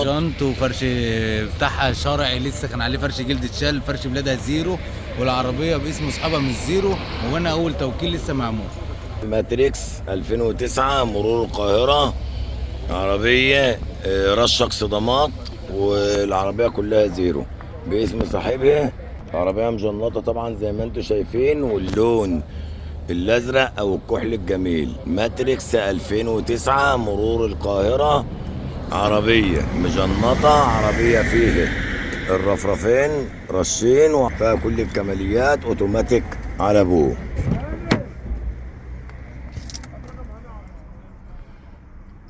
جانت وفرش بتاعها شرعي، لسه كان عليه فرش جلد اتشال، فرش بلادها زيرو، والعربيه باسم اصحابها مش زيرو، وانا اول توكيل لسه معمول. ماتريكس 2009 مرور القاهرة. عربية رشق صدمات، والعربية كلها زيرو باسم صاحبها. عربية مجنطة طبعا زي ما انتم شايفين، واللون الازرق او الكحل الجميل. ماتريكس 2009 مرور القاهرة. عربية مجنطة، عربية فيها الرفرفين رشين وفيها كل الكماليات، اوتوماتيك على ابوه.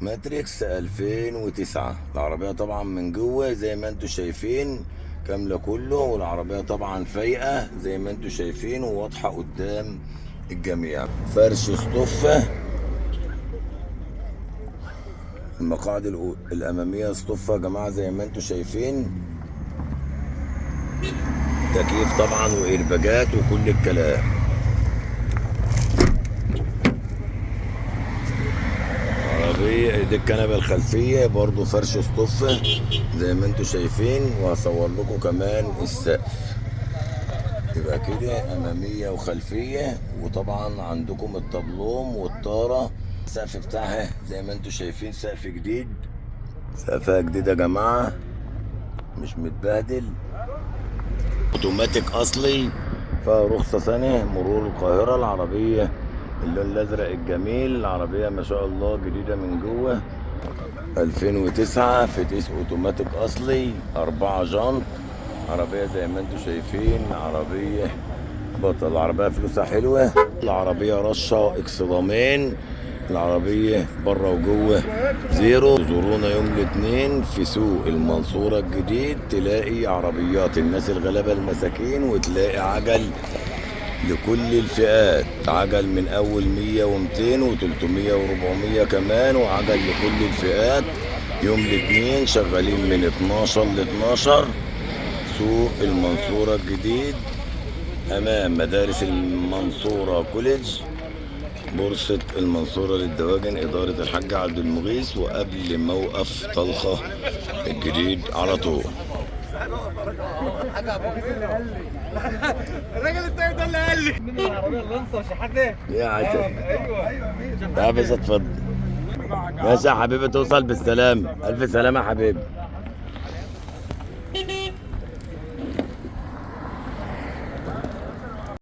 ماتريكس 2009. العربية طبعا من جوه زي ما انتم شايفين كاملة كله، والعربية طبعا فايقة زي ما انتم شايفين وواضحة قدام الجميع. فرش اصطفة، المقاعد الأمامية اصطفة يا جماعة زي ما انتم شايفين. تكييف طبعا وإيرباجات وكل الكلام. دي الكنبة الخلفية برضو فرش اصطفة زي ما انتم شايفين، وهصور لكم كمان السقف. يبقى كده أمامية وخلفية، وطبعا عندكم الطبلوم والطارة. السقف بتاعها زي ما انتم شايفين سقف جديد، سقفها جديد يا جماعة مش متبهدل. اوتوماتيك اصلي، فيها رخصة سنة مرور القاهرة. العربية اللون الازرق الجميل، العربية ما شاء الله جديدة من جوه. 2009 فتيس اوتوماتيك اصلي 4 جانت. عربية زي ما انتم شايفين، عربية بطل. العربية فلوسها حلوة، العربية رشة اكسدامين، العربية بره وجوه زيرو. زورونا يوم الاثنين في سوق المنصورة الجديد، تلاقي عربيات الناس الغلابة المساكين، وتلاقي عجل لكل الفئات، عجل من اول 100 و200 و300 و400 كمان، وعجل لكل الفئات. يوم الاثنين شغالين من 12 ل 12. سوق المنصورة الجديد امام مدارس المنصورة كوليدج، بورصة المنصورة للدواجن، إدارة الحاج عبد المغيث، وقبل موقف طلخة الجديد على طول. الراجل الطيب ده اللي قال لي من العربيه اللانسر شحاته يا عسل. ايوه تعال بس اتفضل. ماشي يا حبيبي، توصل بالسلامة. ألف سلامة يا حبيبي.